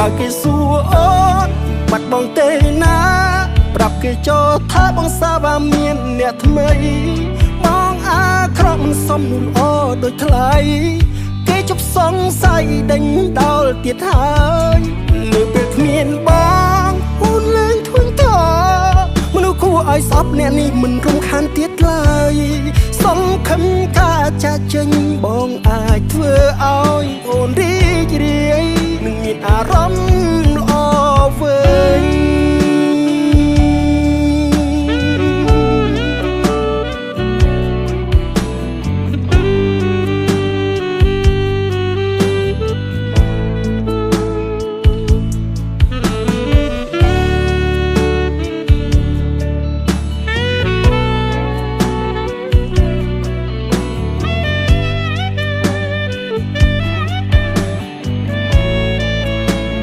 ើគេសួរអូនបាត់បងទេណាប្រាប់គេចោលថាបងសាវាមានអ្នកថ្មីបងអាក្រក់មិនសមនោះល្អដូចថ្លៃគេជប់សង្ស័យដេញដល់ទៀតហើយនៅពេលគ្មានបងអូនលែងធ្វើតមនុស្សគួរឲ្យស្អប់អ្នកនេះមិនរំខានទៀតឡើយសង្ឃឹមការចាចេញបងអាចធ្វើឲ្យអូនរីករាយនឹងមានអារ